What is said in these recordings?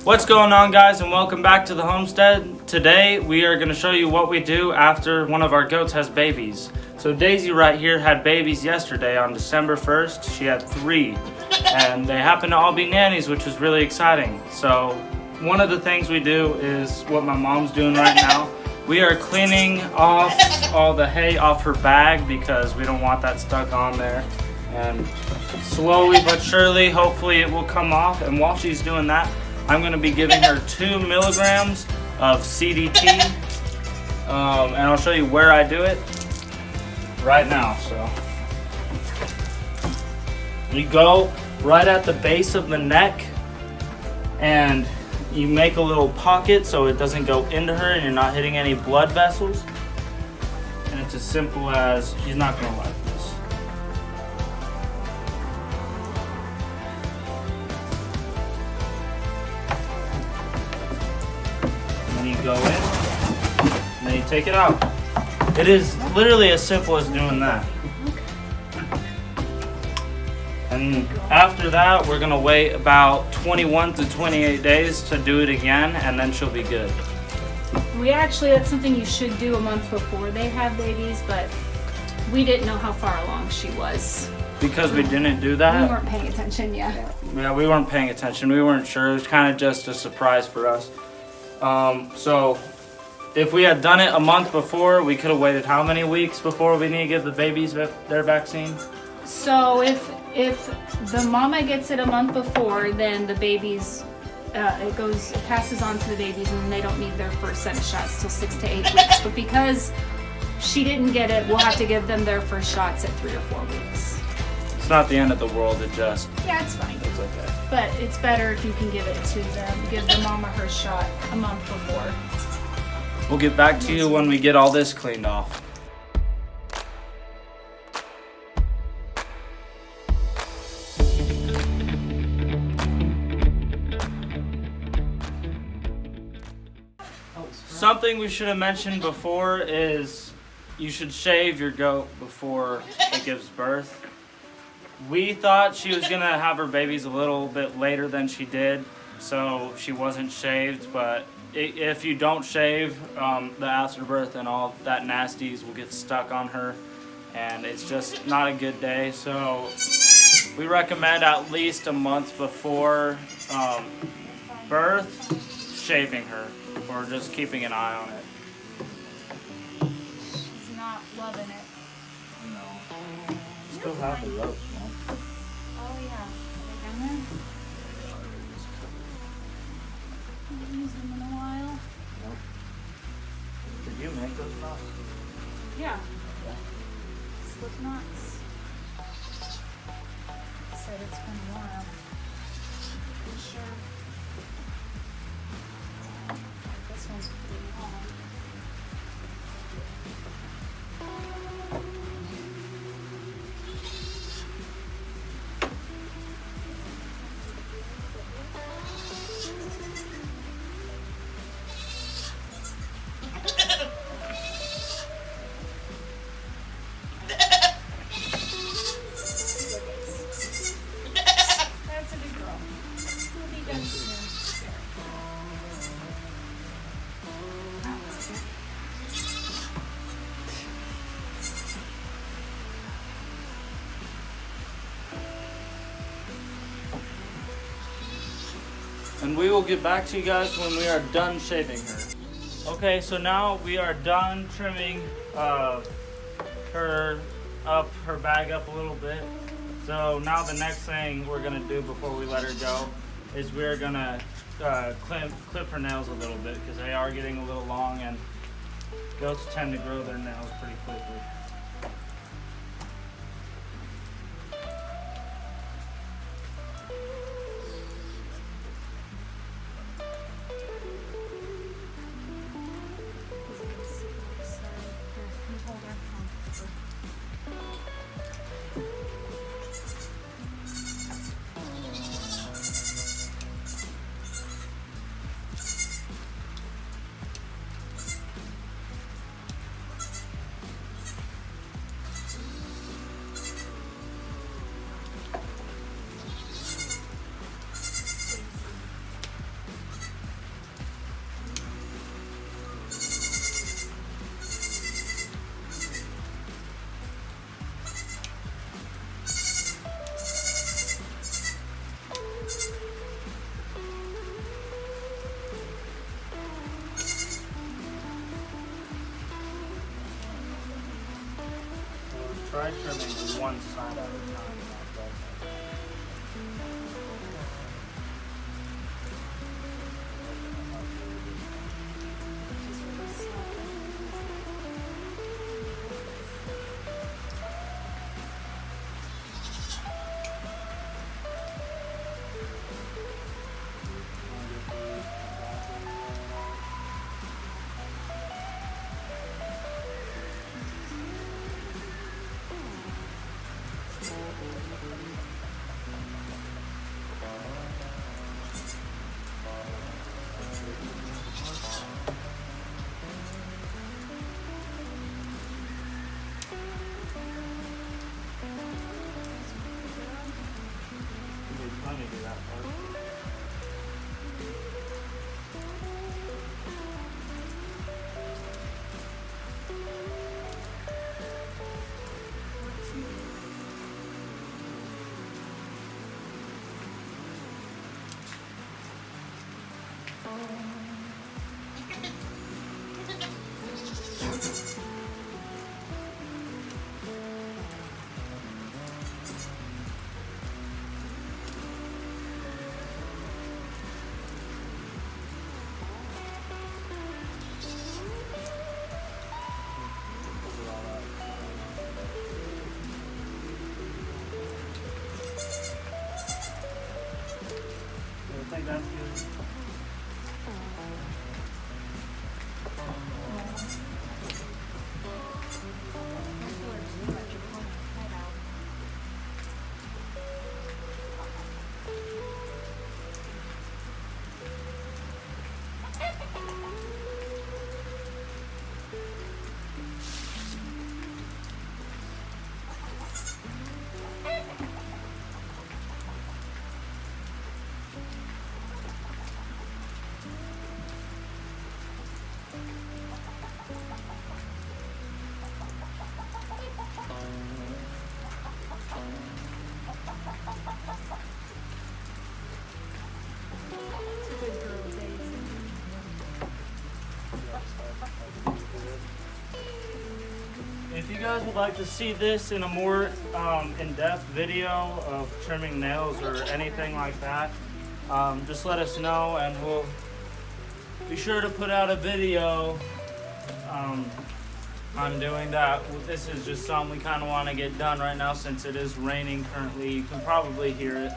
What's going on, guys, and welcome back to the homestead. Today we are going to show you what we do after one of our goats has babies. So Daisy right here had babies yesterday on December 1st. She had 3 and they happen to all be nannies, which was really exciting. So one of the things we do is what my mom's doing right now. We are cleaning off all the hay off her bag because we don't want that stuck on there. And slowly but surely, hopefully it will come off. And while she's doing that, I'm going to be giving her 2 milligrams of CDT. And I'll show you where I do it right now. So you go right at the base of the neck and you make a little pocket so it doesn't go into her and you're not hitting any blood vessels. And it's as simple as, she's not going to like this. And then you go in, and then you take it out. It is literally as simple as doing that. And after that, we're gonna wait about 21 to 28 days to do it again, and then she'll be good. That's something you should do a month before they have babies, but we didn't know how far along she was. Because we didn't do that? We weren't paying attention yet. Yeah, we weren't paying attention. We weren't sure. It was kind of just a surprise for us. So if we had done it a month before, we could have waited how many weeks before we need to give the babies their vaccine? So if the mama gets it a month before, then the babies, it passes on to the babies, and they don't need their first set of shots till 6 to 8 weeks. But because she didn't get it, we'll have to give them their first shots at 3 or 4 weeks. It's not the end of the world. Yeah, it's fine. It's okay. But it's better if you can give it to them. Give the mama her shot a month before. We'll get back to you when we get all this cleaned off. Something we should have mentioned before is you should shave your goat before it gives birth. We thought she was going to have her babies a little bit later than she did, so she wasn't shaved, but if you don't shave, the afterbirth and all that nasties will get stuck on her, and it's just not a good day. So we recommend at least a month before birth, shaving her, or just keeping an eye on it. She's not loving it. No. Still have the ropes, Mom. Oh yeah. Are they down there? Haven't used them in a while. Nope. Did you make those knots? Yeah. Slip knots. Said it's been a while. You sure? This one's pretty long. That's a good girl. We'll be done soon. And we will get back to you guys when we are done shaving her. Okay, so now we are done trimming her bag up a little bit. So now the next thing we're gonna do before we let her go is we're gonna clip her nails a little bit because they are getting a little long, and goats tend to grow their nails pretty quickly. Try trimming one side at a time. Let me do that part. I think that's good. If you guys would like to see this in a more in-depth video of trimming nails or anything like that, just let us know and we'll be sure to put out a video on doing that. This is just something we kind of want to get done right now since it is raining currently. You can probably hear it.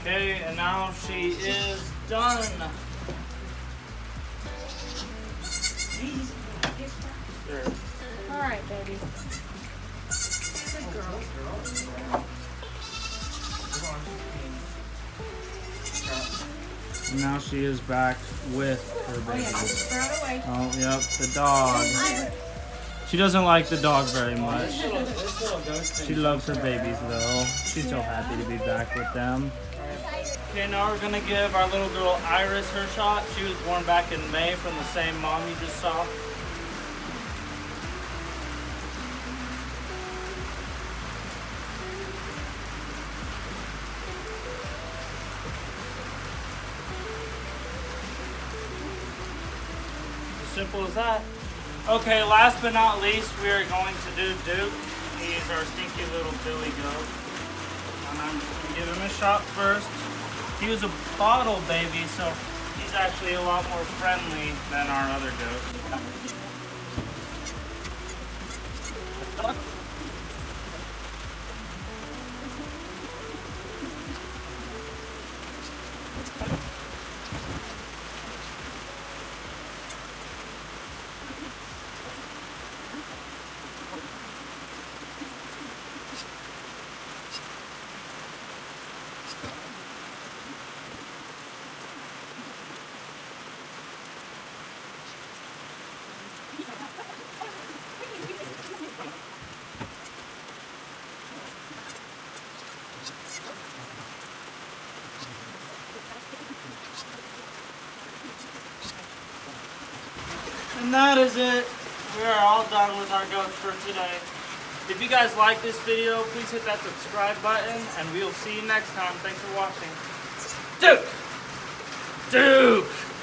Okay, and now she is done. Sure. All right, baby. Good girl. And now she is back with her Oh baby. yeah, just throw it away. Oh, yep, the dog. She doesn't like the dog very much. She loves her babies though. She's so happy to be back with them. Okay, now we're gonna give our little girl Iris her shot. She was born back in May from the same mom you just saw. As simple as that. Okay, last but not least, we are going to do Duke. He's our stinky little Billy goat. And I'm just gonna give him a shot first. He was a bottle baby, so he's actually a lot more friendly than our other goats. that is it. We are all done with our goats for today. If you guys like this video, please hit that subscribe button, and we will see you next time. Thanks for watching. Duke! Duke!